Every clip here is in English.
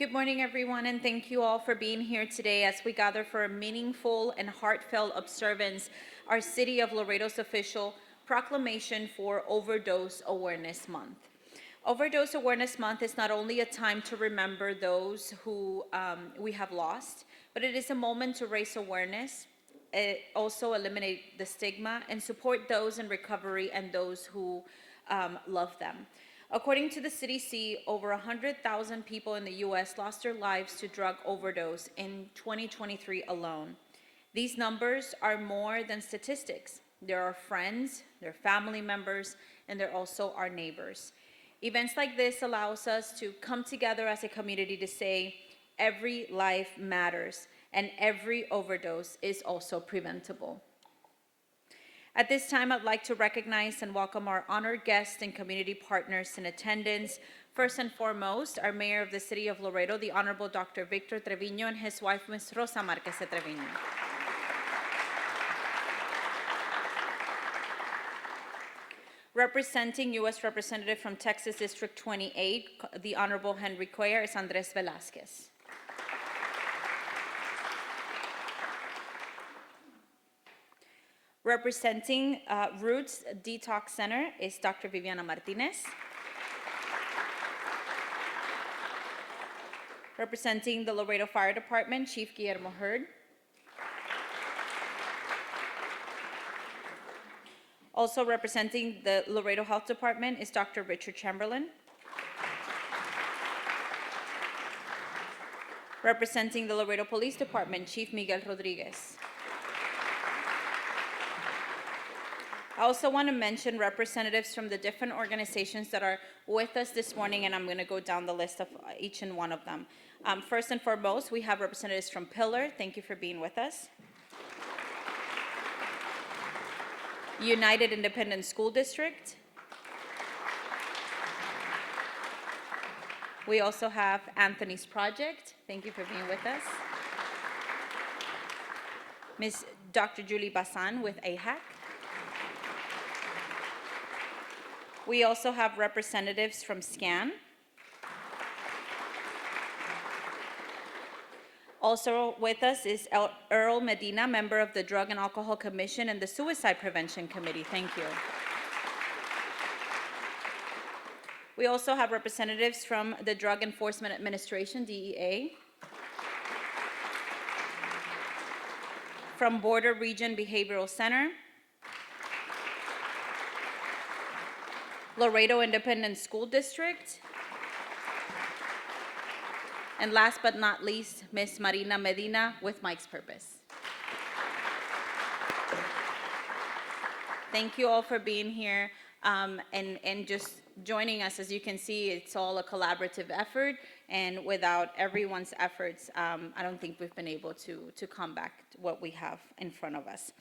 Good morning, everyone, and thank you all for being here today as we gather for a meaningful and heartfelt observance, our City of Laredo's official proclamation for Overdose Awareness Month. Overdose Awareness Month is not only a time to remember those who we have lost, but it is a moment to raise awareness, also eliminate the stigma, and support those in recovery and those who love them. According to the CDC, over 100,000 people in the U.S. lost their lives to drug overdose in 2023 alone. These numbers are more than statistics. They're our friends, they're family members, and they're also our neighbors. Events like this allows us to come together as a community to say, every life matters, and every overdose is also preventable. At this time, I'd like to recognize and welcome our honored guests and community partners in attendance. First and foremost, our Mayor of the City of Laredo, the Honorable Dr. Victor Trevino, and his wife, Ms. Rosa Marquez Trevino. Representing U.S. Representative from Texas District 28, the Honorable Henry Cuellar, is Andres Velasquez. Representing Roots Detox Center is Dr. Viviana Martinez. Representing the Laredo Fire Department, Chief Guillermo Hurd. Also representing the Laredo Health Department is Dr. Richard Chamberlain. Representing the Laredo Police Department, Chief Miguel Rodriguez. I also want to mention representatives from the different organizations that are with us this morning, and I'm going to go down the list of each and one of them. First and foremost, we have representatives from Pillar. Thank you for being with us. United Independent School District. We also have Anthony's Project. Thank you for being with us. Ms. Dr. Julie Basan with AHAC. We also have representatives from SCAN. Also with us is Earl Medina, member of the Drug and Alcohol Commission and the Suicide Prevention Committee. Thank you. We also have representatives from the Drug Enforcement Administration, DEA. From Border Region Behavioral Center. Laredo Independent School District. And last but not least, Ms. Marina Medina with Mike's Purpose. Thank you all for being here and just joining us. As you can see, it's all a collaborative effort, and without everyone's efforts, I don't think we've been able to combat what we have in front of us.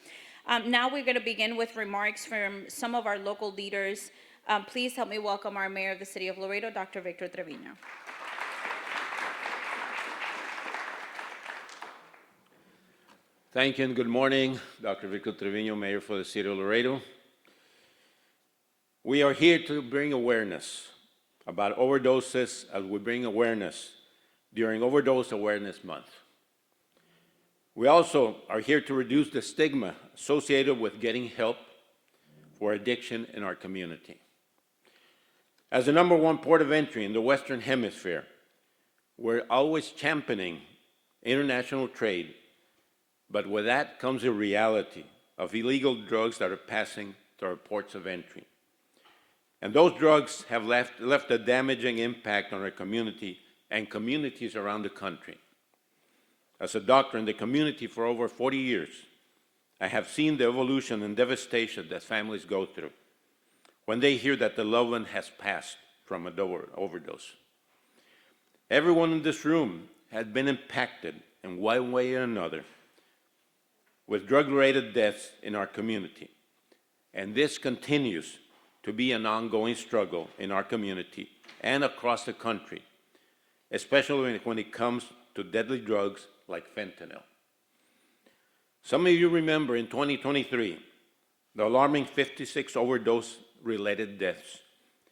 Now we're going to begin with remarks from some of our local leaders. Please help me welcome our Mayor of the City of Laredo, Dr. Victor Trevino. Thank you and good morning. Dr. Victor Trevino, Mayor for the City of Laredo. We are here to bring awareness about overdoses as we bring awareness during Overdose Awareness Month. We also are here to reduce the stigma associated with getting help for addiction in our community. As the #1 port of entry in the Western Hemisphere, we're always championing international trade, but with that comes the reality of illegal drugs that are passing through our ports of entry. And those drugs have left a damaging impact on our community and communities around the country. As a doctor in the community for over 40 years, I have seen the evolution and devastation that families go through when they hear that the loved one has passed from an overdose. Everyone in this room has been impacted in one way or another with drug-related deaths in our community. And this continues to be an ongoing struggle in our community and across the country, especially when it comes to deadly drugs like fentanyl. Some of you remember in 2023, the alarming 56 overdose-related deaths,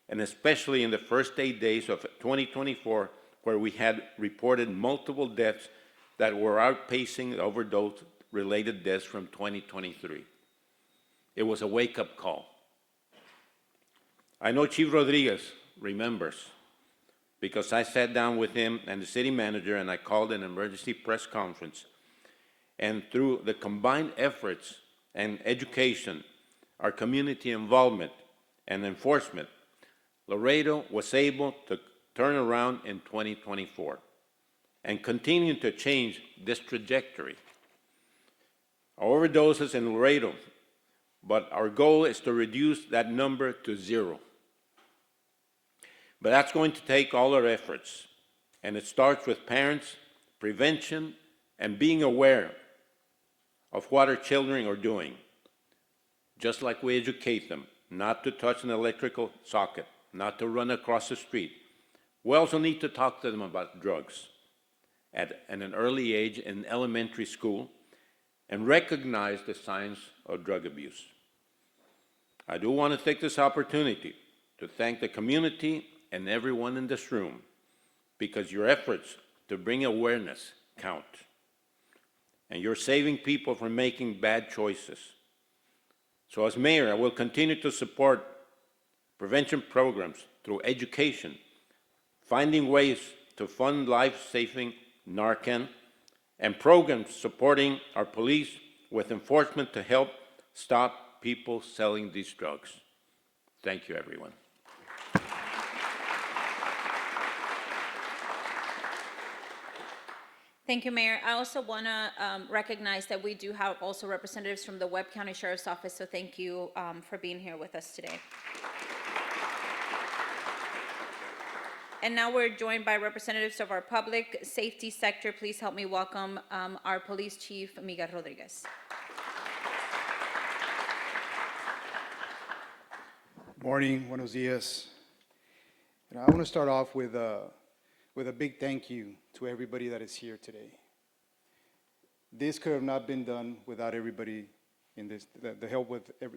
and especially in the first 8 days of 2024, where we had reported multiple deaths that were outpacing overdose-related deaths from 2023. It was a wake-up call. I know Chief Rodriguez remembers because I sat down with him and the city manager and I called an emergency press conference. And through the combined efforts and education, our community involvement and enforcement, Laredo was able to turn around in 2024 and continue to change this trajectory. Our overdoses in Laredo, but our goal is to reduce that number to 0. But that's going to take all our efforts, and it starts with parents, prevention, and being aware of what our children are doing, just like we educate them not to touch an electrical socket, not to run across the street. We also need to talk to them about drugs at an early age in elementary school and recognize the signs of drug abuse. I do want to take this opportunity to thank the community and everyone in this room because your efforts to bring awareness count. And you're saving people from making bad choices. So as mayor, I will continue to support prevention programs through education, finding ways to fund life-saving Narcan, and programs supporting our police with enforcement to help stop people selling these drugs. Thank you, everyone. Thank you, Mayor. I also want to recognize that we do have also representatives from the Webb County Sheriff's Office, so thank you for being here with us today. And now we're joined by representatives of our public safety sector. Please help me welcome our Police Chief, Miguel Rodriguez. Morning, buenos dias. And I want to start off with a big thank you to everybody that is here today. This could have not been done without everybody in this, the help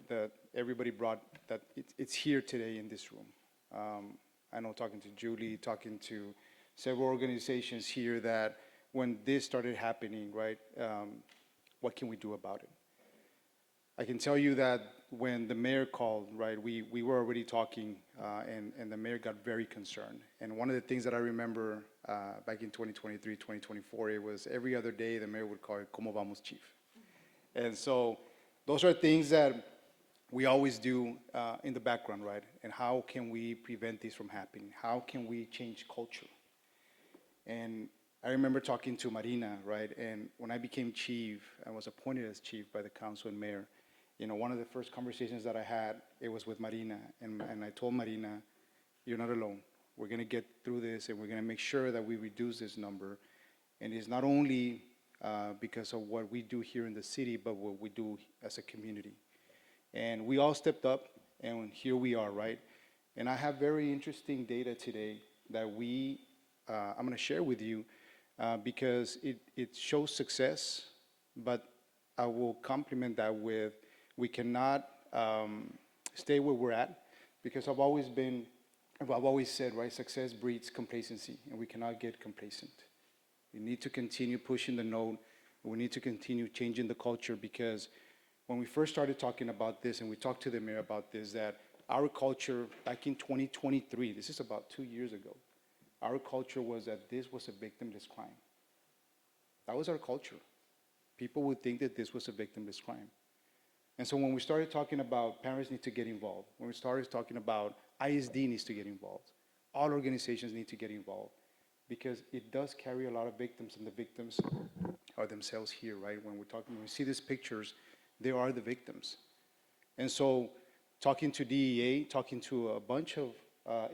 that everybody brought, that it's here today in this room. I know talking to Julie, talking to several organizations here that when this started happening, right, what can we do about it? I can tell you that when the mayor called, right, we were already talking, and the mayor got very concerned. And one of the things that I remember back in 2023, 2024, it was every other day the mayor would call it, "Cómo vamos, chief?" And so those are things that we always do in the background, right? And how can we prevent this from happening? How can we change culture? And I remember talking to Marina, right? And when I became chief, I was appointed as chief by the council and mayor. You know, one of the first conversations that I had, it was with Marina. And I told Marina, you're not alone. We're going to get through this, and we're going to make sure that we reduce this number. And it's not only because of what we do here in the city, but what we do as a community. And we all stepped up, and here we are, right? And I have very interesting data today that I'm going to share with you because it shows success, but I will complement that with we cannot stay where we're at because I've always said, right, success breeds complacency, and we cannot get complacent. We need to continue pushing the note. We need to continue changing the culture because when we first started talking about this, and we talked to the mayor about this, that our culture back in 2023, this is about 2 years ago, our culture was that this was a victimless crime. That was our culture. People would think that this was a victimless crime. And so when we started talking about parents need to get involved, when we started talking about ISD needs to get involved, all organizations need to get involved because it does carry a lot of victims, and the victims are themselves here, right? When we see these pictures, they are the victims. And so talking to DEA, talking to a bunch of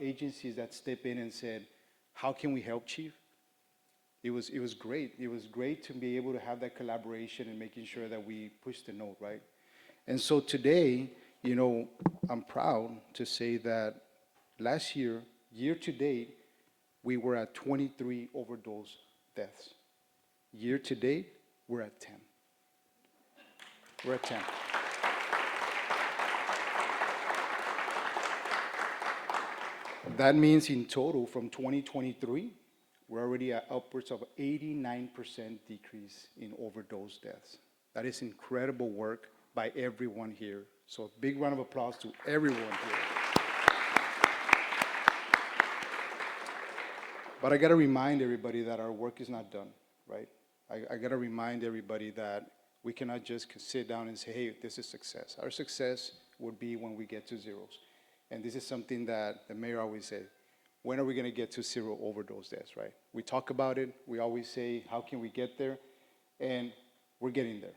agencies that step in and said, how can we help, Chief? It was great. It was great to be able to have that collaboration and making sure that we push the note, right? And so today, you know, I'm proud to say that last year, year to date, we were at 23 overdose deaths. Year to date, we're at 10. We're at 10. That means in total from 2023, we're already at upwards of 89% decrease in overdose deaths. That is incredible work by everyone here. So a big round of applause to everyone here. But I gotta remind everybody that our work is not done, right? I gotta remind everybody that we cannot just sit down and say, hey, this is success. Our success would be when we get to zeros. And this is something that the mayor always said, when are we gonna get to zero overdose deaths, right? We talk about it, we always say, how can we get there? And we're getting there.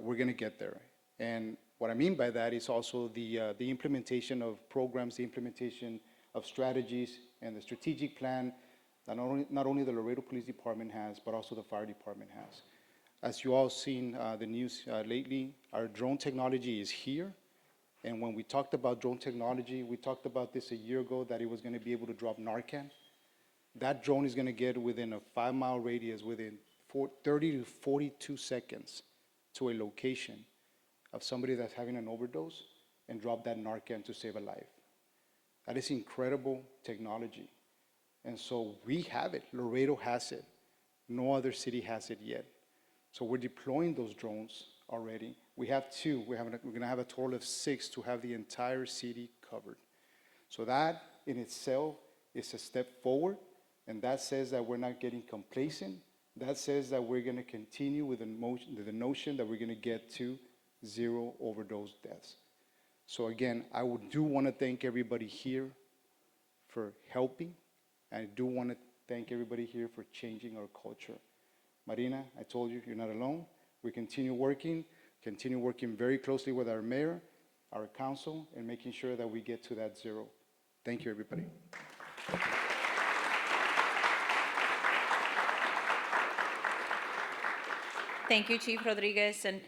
We're gonna get there. And what I mean by that is also the implementation of programs, the implementation of strategies, and the strategic plan that not only the Laredo Police Department has, but also the fire department has. As you all seen the news lately, our drone technology is here. And when we talked about drone technology, we talked about this a year ago, that it was gonna be able to drop Narcan. That drone is gonna get within a 5-mile radius, within 30 to 42 seconds to a location of somebody that's having an overdose and drop that Narcan to save a life. That is incredible technology. And so we have it, Laredo has it. No other city has it yet. So we're deploying those drones already. We have 2, we're gonna have a total of 6 to have the entire city covered. So that in itself is a step forward, and that says that we're not getting complacent. That says that we're gonna continue with the notion that we're gonna get to zero overdose deaths. So again, do wanna thank everybody here for helping. I do wanna thank everybody here for changing our culture. Marina, I told you, you're not alone. We continue working very closely with our mayor, our council, and making sure that we get to that zero. Thank you, everybody. Thank you, Chief Rodriguez. And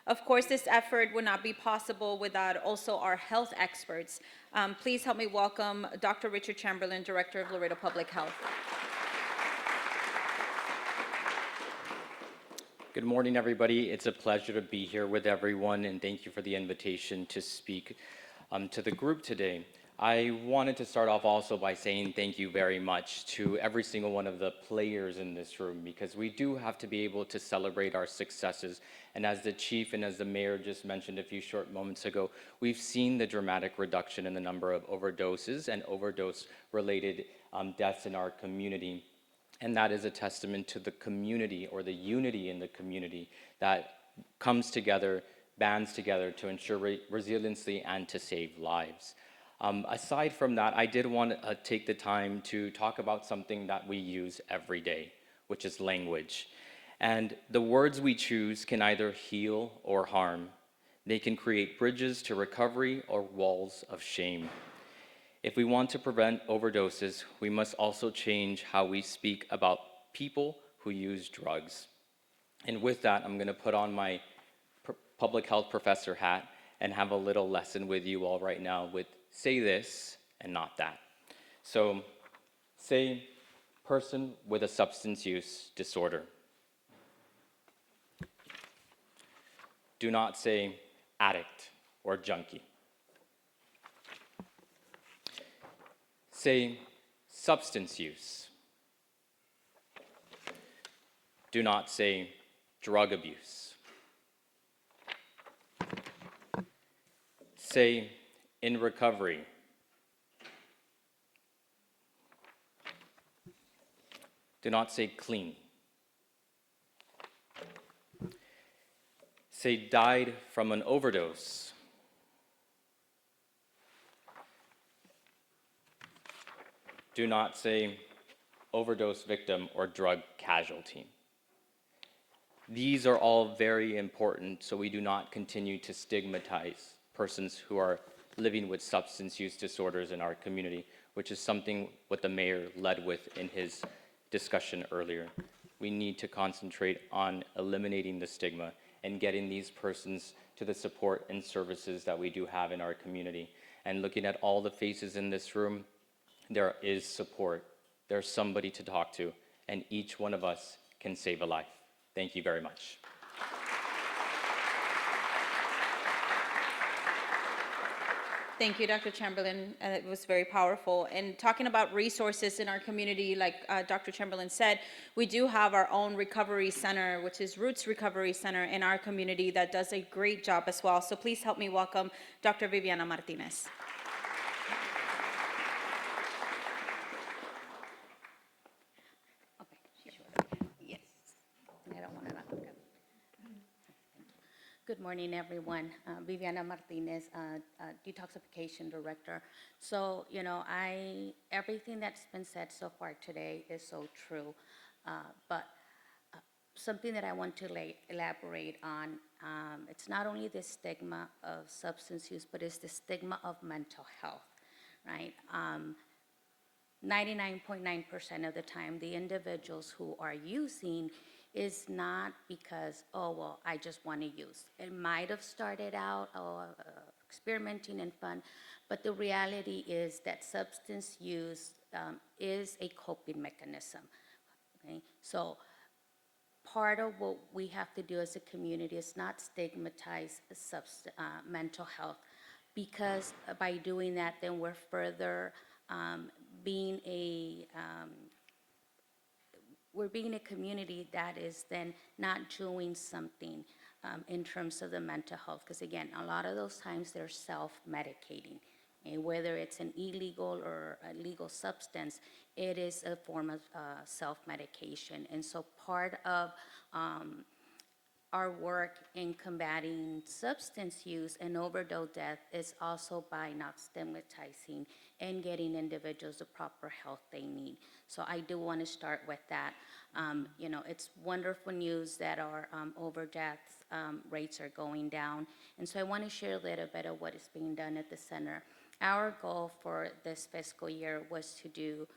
of course, this effort would not be possible without also our health experts. Please help me welcome Dr. Richard Chamberlain, Director of Laredo Public Health. Good morning, everybody. It's a pleasure to be here with everyone, and thank you for the invitation to speak to the group today. I wanted to start off also by saying thank you very much to every single one of the players in this room, because we do have to be able to celebrate our successes. And as the chief and as the mayor just mentioned a few short moments ago, we've seen the dramatic reduction in the number of overdoses and overdose-related deaths in our community. And that is a testament to the community, or the unity in the community, that comes together, bands together to ensure resiliency and to save lives. Aside from that, I did want to take the time to talk about something that we use every day, which is language. And the words we choose can either heal or harm. They can create bridges to recovery or walls of shame. If we want to prevent overdoses, we must also change how we speak about people who use drugs. And with that, I'm going to put on my public health professor hat and have a little lesson with you all right now with say this and not that. So say person with a substance use disorder. Do not say addict or junkie. Say substance use. Do not say drug abuse. Say in recovery. Do not say clean. Say died from an overdose. Do not say overdose victim or drug casualty. These are all very important so we do not continue to stigmatize persons who are living with substance use disorders in our community, which is something what the mayor led with in his discussion earlier. We need to concentrate on eliminating the stigma and getting these persons to the support and services that we do have in our community. And looking at all the faces in this room, there is support. There's somebody to talk to, and each one of us can save a life. Thank you very much. Thank you, Dr. Chamberlain. It was very powerful. And talking about resources in our community, like Dr. Chamberlain said, we do have our own recovery center, which is Roots Recovery Center in our community that does a great job as well. So please help me welcome Dr. Viviana Martinez. Okay, sure. Yes. I don't want to knock it. Good morning, everyone. Viviana Martinez, Detoxification Director. So, everything that's been said so far today is so true. But something that I want to elaborate on, it's not only the stigma of substance use, but it's the stigma of mental health, right? 99.9% of the time, the individuals who are using is not because, oh, well, I just want to use. It might have started out experimenting and fun, but the reality is that substance use is a coping mechanism. Okay? So part of what we have to do as a community is not stigmatize mental health, because by doing that, then we're further being we're being a community that is then not doing something in terms of the mental health. Because again, a lot of those times they're self-medicating. And whether it's an illegal or a legal substance, it is a form of self-medication. And so part of our work in combating substance use and overdose death is also by not stigmatizing and getting individuals the proper help they need. So I do want to start with that. It's wonderful news that our overdose rates are going down. And so I want to share a little bit of what is being done at the center. Our goal for this fiscal year was to do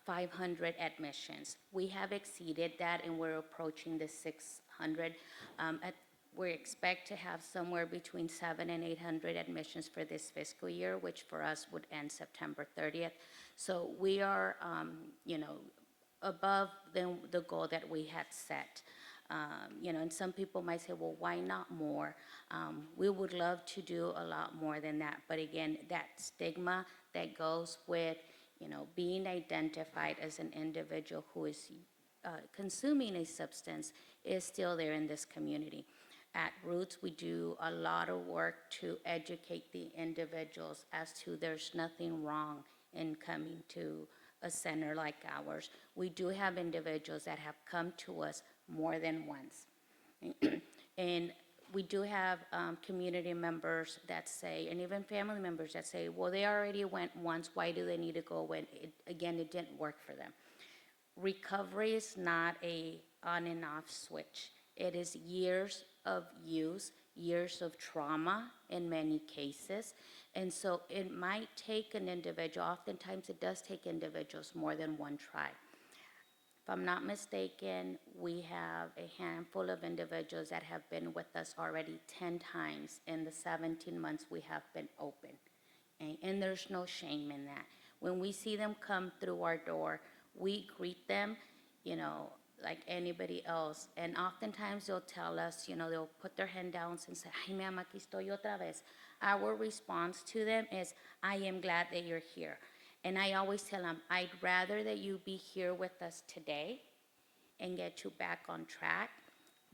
500 admissions. We have exceeded that, and we're approaching the 600. We expect to have somewhere between 700 and 800 admissions for this fiscal year, which for us would end September 30th. So we are, above the goal that we had set. And some people might say, well, why not more? We would love to do a lot more than that. But again, that stigma that goes with, being identified as an individual who is consuming a substance is still there in this community. At Roots, we do a lot of work to educate the individuals as to there's nothing wrong in coming to a center like ours. We do have individuals that have come to us more than once. And we do have community members that say, and even family members that say, well, they already went once, why do they need to go when, it didn't work for them? Recovery is not a on and off switch. It is years of use, years of trauma in many cases. And so it might take an individual, oftentimes it does take individuals more than one try. If I'm not mistaken, we have a handful of individuals that have been with us already 10 times in the 17 months we have been open. And there's no shame in that. When we see them come through our door, we greet them, like anybody else. And oftentimes they'll tell us, they'll put their hand down and say, ay, mi ama, aquí estoy otra vez. Our response to them is, I am glad that you're here. And I always tell them, I'd rather that you be here with us today and get you back on track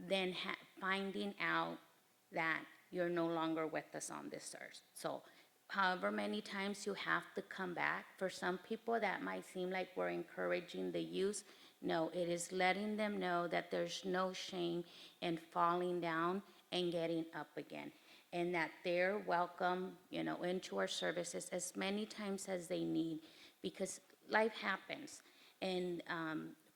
than finding out that you're no longer with us on this earth. So however many times you have to come back, for some people that might seem like we're encouraging the use. No, it is letting them know that there's no shame in falling down and getting up again. And that they're welcome, into our services as many times as they need, because life happens. And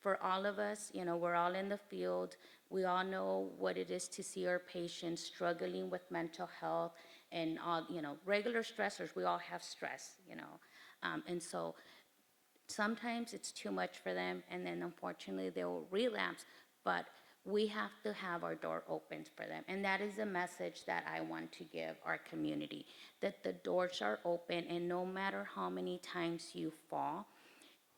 for all of us, we're all in the field. We all know what it is to see our patients struggling with mental health and all, regular stressors. We all have stress, and so sometimes it's too much for them, and then unfortunately they will relapse. But we have to have our door open for them. And that is the message that I want to give our community, that the doors are open, and no matter how many times you fall,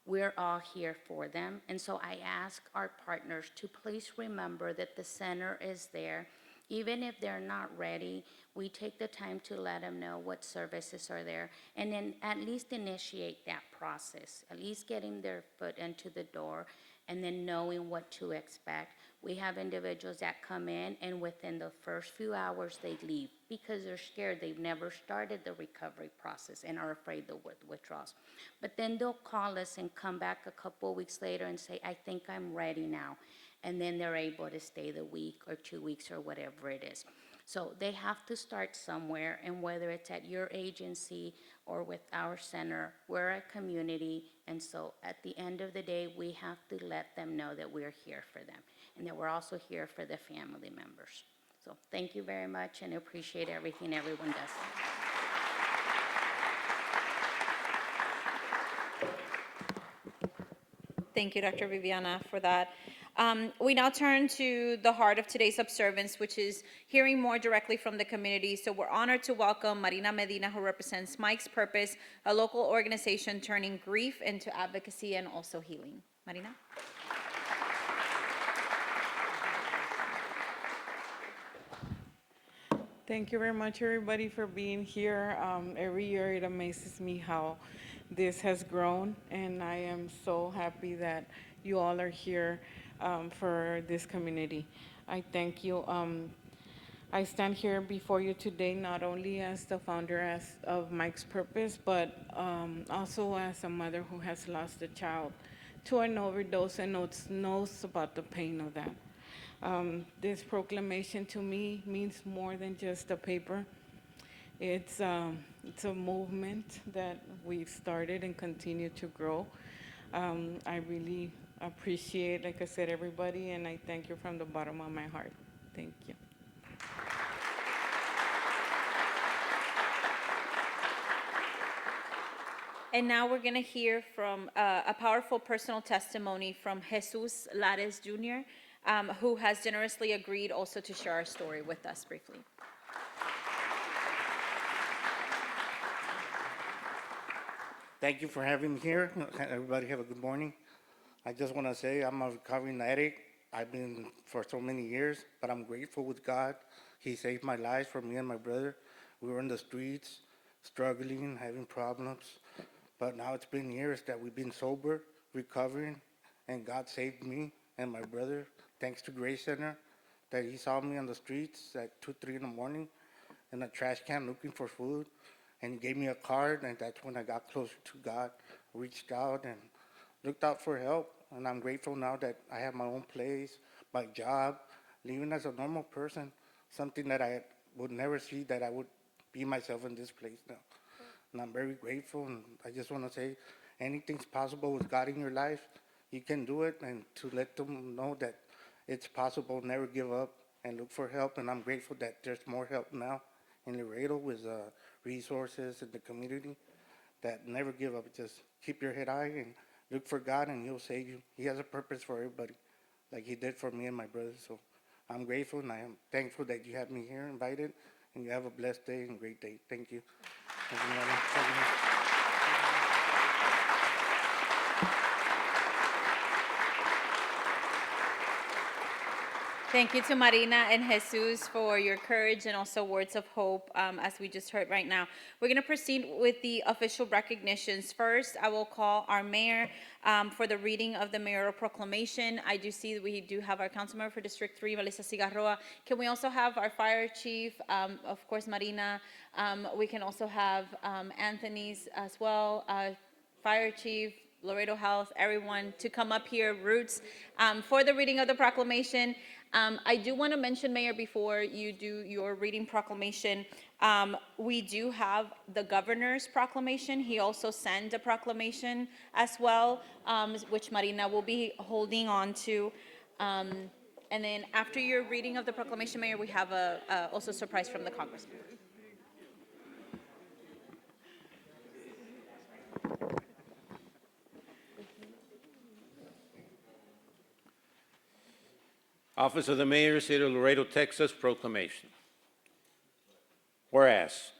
we're all here for them. And so I ask our partners to please remember that the center is there Even if they're not ready, we take the time to let them know what services are there, and then at least initiate that process, at least getting their foot into the door, and then knowing what to expect. We have individuals that come in, and within the first few hours, they leave because they're scared. They've never started the recovery process and are afraid of withdrawals. But then they'll call us and come back a couple weeks later and say, I think I'm ready now. And then they're able to stay the week or 2 weeks or whatever it is. So they have to start somewhere, and whether it's at your agency or with our center, we're a community, and so at the end of the day, we have to let them know that we're here for them, and that we're also here for the family members. So thank you very much, and I appreciate everything everyone does. Thank you, Dr. Viviana, for that. We now turn to the heart of today's observance, which is hearing more directly from the community. So we're honored to welcome Marina Medina, who represents Mike's Purpose, a local organization turning grief into advocacy and also healing. Marina? Thank you very much, everybody, for being here. Every year it amazes me how this has grown, and I am so happy that you all are here for this community. I thank you. I stand here before you today not only as the founder of Mike's Purpose, but also as a mother who has lost a child to an overdose and knows about the pain of that. This proclamation to me means more than just a paper. It's a movement that we've started and continue to grow. I really appreciate, like I said, everybody, and I thank you from the bottom of my heart. Thank you. And now we're going to hear from a powerful personal testimony from Jesus Lares Jr., who has generously agreed also to share our story with us briefly. Thank you for having me here. Everybody have a good morning. I just want to say I'm a recovering addict. I've been for so many years, but I'm grateful with God. He saved my life for me and my brother. We were in the streets, struggling, having problems. But now it's been years that we've been sober, recovering, and God saved me and my brother, thanks to Grace Center, that he saw me on the streets at 2, 3 in the morning in a trash can looking for food, and he gave me a card, and that's when I got closer to God, reached out and looked out for help, and I'm grateful now that I have my own place, my job, living as a normal person, something that I would never see that I would be myself in this place now. And I'm very grateful, and I just want to say anything's possible with God in your life. You can do it, and to let them know that it's possible, never give up, and look for help. And I'm grateful that there's more help now in Laredo with resources in the community, that never give up. Just keep your head high and look for God, and He'll save you. He has a purpose for everybody, like He did for me and my brothers. So I'm grateful, and I am thankful that you have me here invited, and you have a blessed day and great day. Thank you. Thank you, Madam. Thank you. Thank you to Marina and Jesus for your courage and also words of hope, as we just heard right now. We're going to proceed with the official recognitions. First, I will call our mayor for the reading of the Mayoral Proclamation. I do see that we do have our councilmember for District 3, Melissa Cigarroa. Can we also have our fire chief, of course, Marina. We can also have Anthony's as well, fire chief, Laredo Health, everyone to come up here, Roots, for the reading of the proclamation. I do want to mention, Mayor, before you do your reading proclamation, we do have the governor's proclamation. He also sent a proclamation as well, which Marina will be holding on to. And then after your reading of the proclamation, Mayor, we have also a surprise from the congressman. Office of the Mayor, City of Laredo, Texas, proclamation. Whereas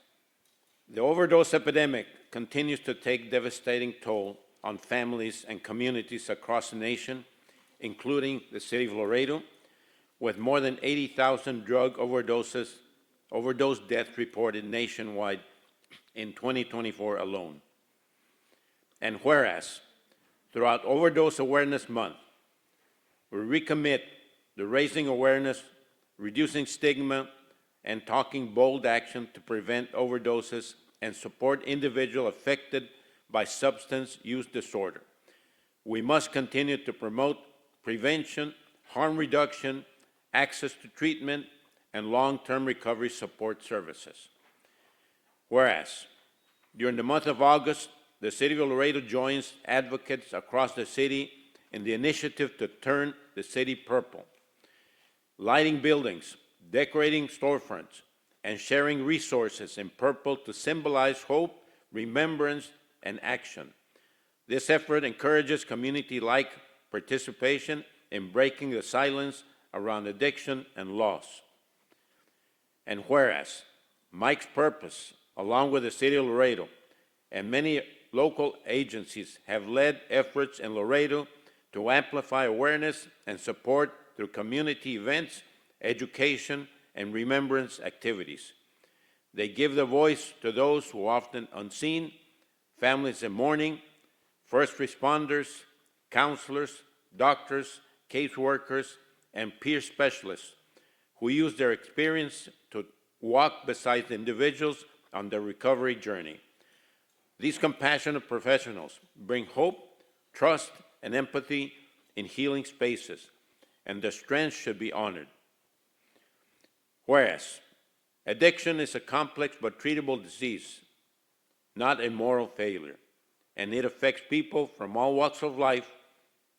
the overdose epidemic continues to take devastating toll on families and communities across the nation, including the City of Laredo, with more than 80,000 overdose deaths reported nationwide in 2024 alone. And whereas, throughout Overdose Awareness Month, we recommit to raising awareness, reducing stigma, and taking bold action to prevent overdoses and support individuals affected by substance use disorder. We must continue to promote prevention, harm reduction, access to treatment, and long-term recovery support services. Whereas, during the month of August, the City of Laredo joins advocates across the city in the initiative to turn the city purple, lighting buildings, decorating storefronts, and sharing resources in purple to symbolize hope, remembrance, and action. This effort encourages community-like participation in breaking the silence around addiction and loss. And whereas Mike's Purpose, along with the City of Laredo and many local agencies, have led efforts in Laredo to amplify awareness and support through community events, education, and remembrance activities. They give the voice to those who are often unseen, families in mourning, first responders, counselors, doctors, caseworkers, and peer specialists who use their experience to walk beside individuals on their recovery journey. These compassionate professionals bring hope, trust, and empathy in healing spaces, and their strength should be honored. Whereas, addiction is a complex but treatable disease, not a moral failure, and it affects people from all walks of life.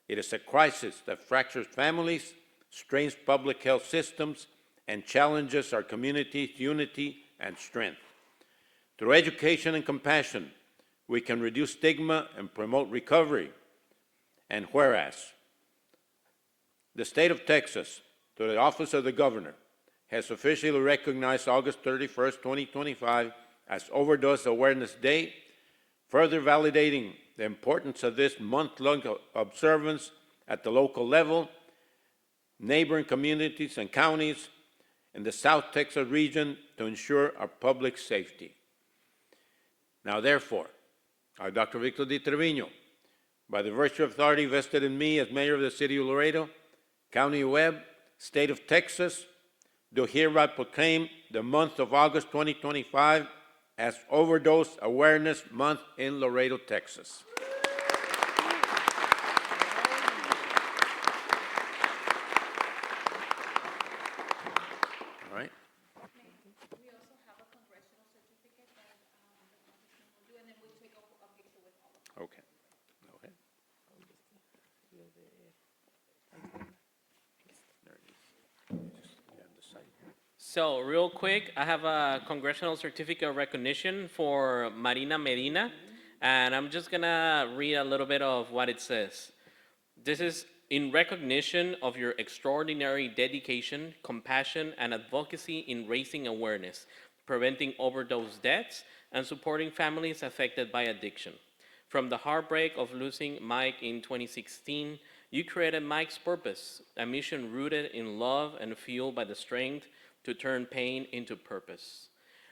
It is a crisis that fractures families, strains public health systems, and challenges our community's unity and strength. Through education and compassion, we can reduce stigma and promote recovery. And whereas, the state of Texas, through the Office of the Governor, has officially recognized August 31st, 2025 as Overdose Awareness Day, further validating the importance of this month-long observance at the local level, neighboring communities and counties in the South Texas region to ensure our public safety. Now, therefore, I, Dr. Victor D. Trevino, by the virtue of authority vested in me as Mayor of the City of Laredo, County of Webb, State of Texas, do hereby proclaim the month of August 2025 as Overdose Awareness Month in Laredo, Texas. All right. We also have a congressional certificate that the congressman will do, and then we'll take a picture with all of them. Okay. Okay. There it is. Just grab the site. So, real quick, I have a congressional certificate of recognition for Marina Medina, and I'm just gonna read a little bit of what it says. This is in recognition of your extraordinary dedication, compassion, and advocacy in raising awareness, preventing overdose deaths, and supporting families affected by addiction. From the heartbreak of losing Mike in 2016, you created Mike's Purpose, a mission rooted in love and fueled by the strength to turn pain into purpose.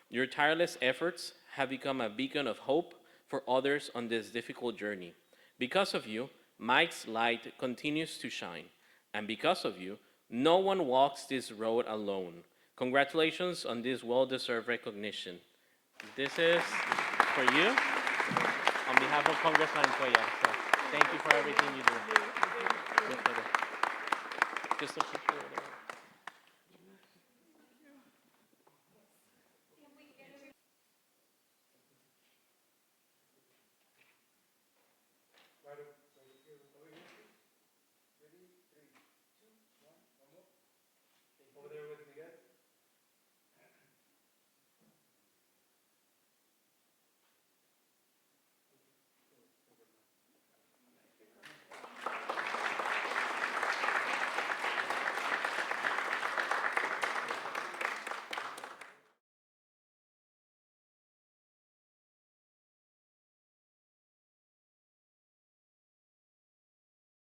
Your tireless efforts have become a beacon of hope for others on this difficult journey. Because of you, Mike's light continues to shine. And because of you, no one walks this road alone. Congratulations on this well-deserved recognition. This is for you on behalf of Congressman Cuellar. So thank you for everything you do. Just a picture.